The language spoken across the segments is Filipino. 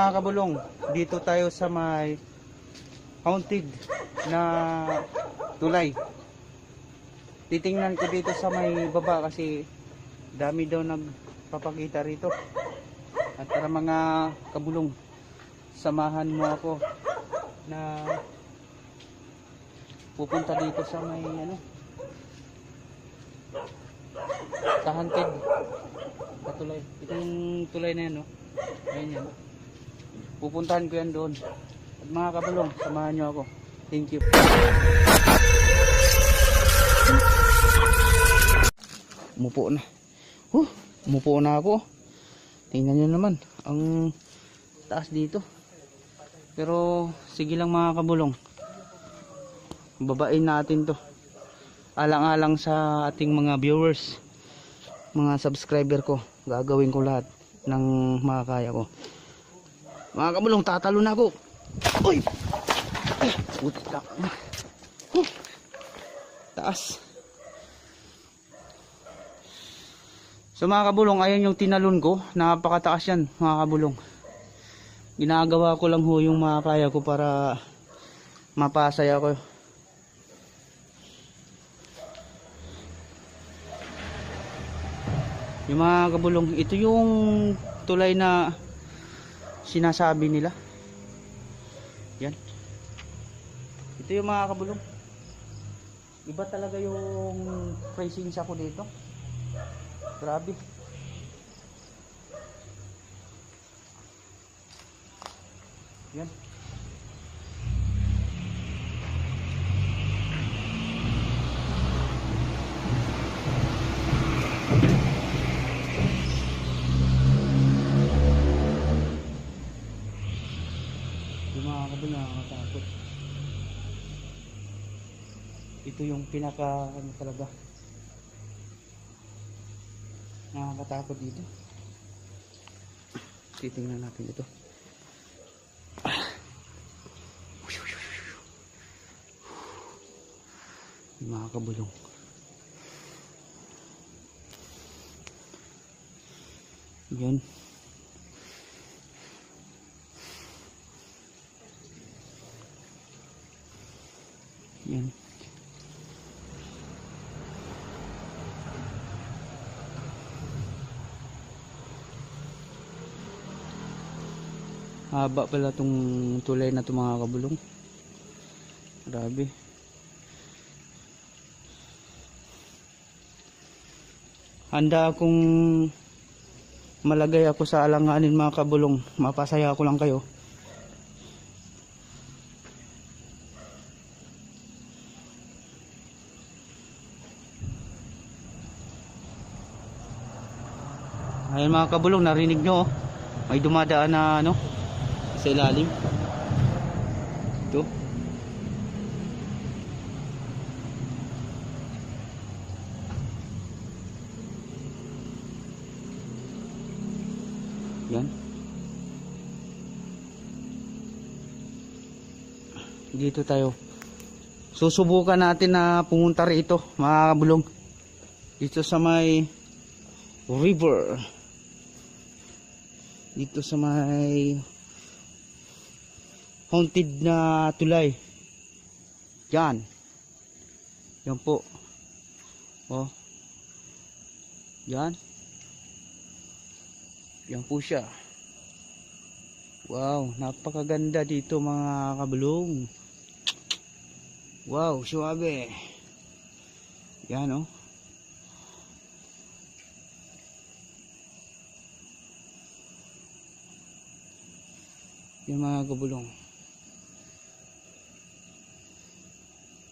mga kabulong, dito tayo sa may haunted na tulay. Titingnan ko dito sa may baba kasi dami daw nagpapakita rito. At para mga kabulong, samahan mo ako na pupunta dito sa may sa haunted na tulay. Ito yung tulay na yan, no? Ayan yan. Pupuntahan ko yan doon. At mga kabulong, samahan nyo ako. Thank you. Umupo na. Umupo na ako. Tingnan nyo naman ang taas dito. Pero sige lang mga kabulong, babain natin to. Alang-alang sa ating mga viewers, mga subscriber ko. Gagawin ko lahat ng makakaya ko. Mga kabulong, tatalo na ako. Uy! Puta. Taas. So mga kabulong, ayan yung tinalon ko. Napakataas yan mga kabulong. Ginagawa ko lang ho yung makakaya ko para mapasaya ko. Yung mga kabulong, ito yung tulay na sinasabi nila. Yan. Ito yung mga kabulong. Iba talaga yung presence ako dito. Grabe. Yan. Yung mga kabulong, nakakatakot. Ito yung pinaka talaga nakakatakot dito. Titingnan natin ito. Yung mga kabulong, yan. Yan. Haba pala tong tulay na ito mga kabulong. Grabe. Handa akong malagay ako sa alanganin mga kabulong. Mapasaya ko lang kayo. Ayun mga kabulong, narinig nyo, may dumadaan na sa ilalim. Ito. Yan. Dito tayo. Susubukan natin na pumunta rito mga kabulong. Dito sa may river. Dito sa may haunted na tulay. Yan. Yan po. Oh. Yan. Yan po siya. Wow, napakaganda dito mga kabulong. Wow, suwabe. Yan oh. Yan mga kabulong.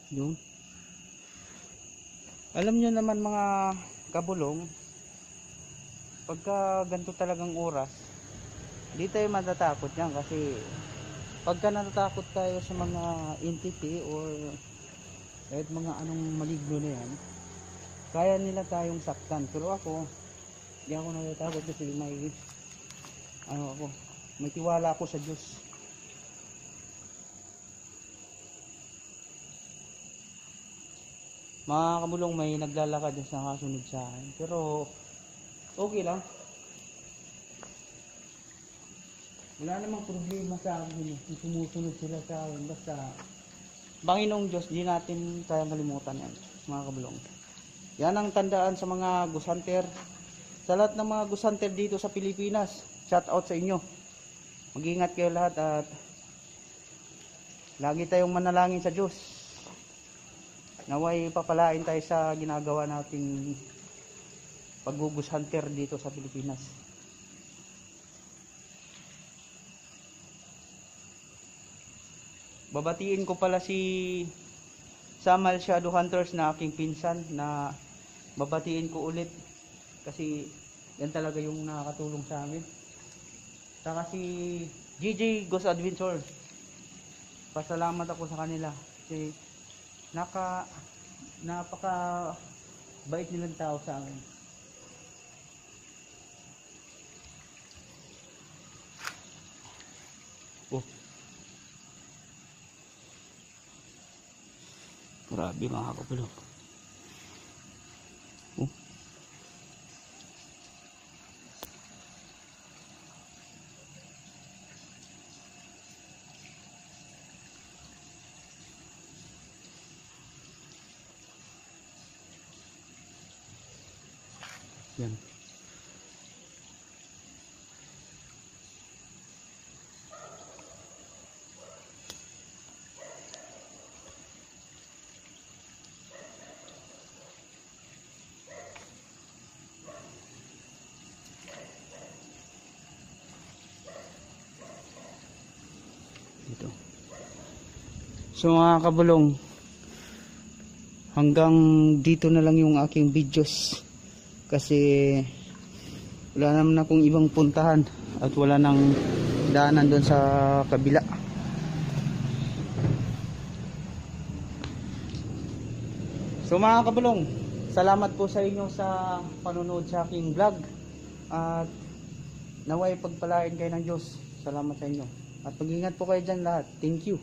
Yun. Alam nyo naman mga kabulong, pagka ganito talagang oras, di tayo matatakot yan kasi pagka natatakot tayo sa mga entity or kahit mga anong maligno na yan, kaya nila tayong saktan. Pero ako, di ako natatakot kasi may may tiwala ako sa Diyos. Mga kabulong, may naglalakad na nakasunod sa akin. Pero okay lang. Wala namang problema sa akin kung sumusunod sila sa akin. Basta, Panginoong Diyos, di natin kayang kalimutan yan, mga kabulong. Yan ang tandaan sa mga ghost hunter. Sa lahat ng mga ghost hunter dito sa Pilipinas, shout out sa inyo. Mag-ingat kayo lahat at lagi tayong manalangin sa Diyos. Naway papalain tayo sa ginagawa nating pag-ghost hunter dito sa Pilipinas. Babatiin ko pala si Samal Shadow Hunters na aking pinsan na babatiin ko ulit kasi yan talaga yung nakakatulong sa amin. Saka si GJ Ghost Adventure, pasalamat ako sa kanila kasi napaka bait nilang tao sa akin. Oh, grabe mga kapulong. Oh. Yan. Dito. So mga kabulong, hanggang dito na lang yung aking videos kasi wala naman akong ibang puntahan at wala nang daanan doon sa kabila. So mga kabulong, salamat po sa inyo sa panonood sa aking vlog at naway pagpalain kayo ng Diyos. Salamat sa inyo at mag-ingat po kayo dyan lahat. Thank you.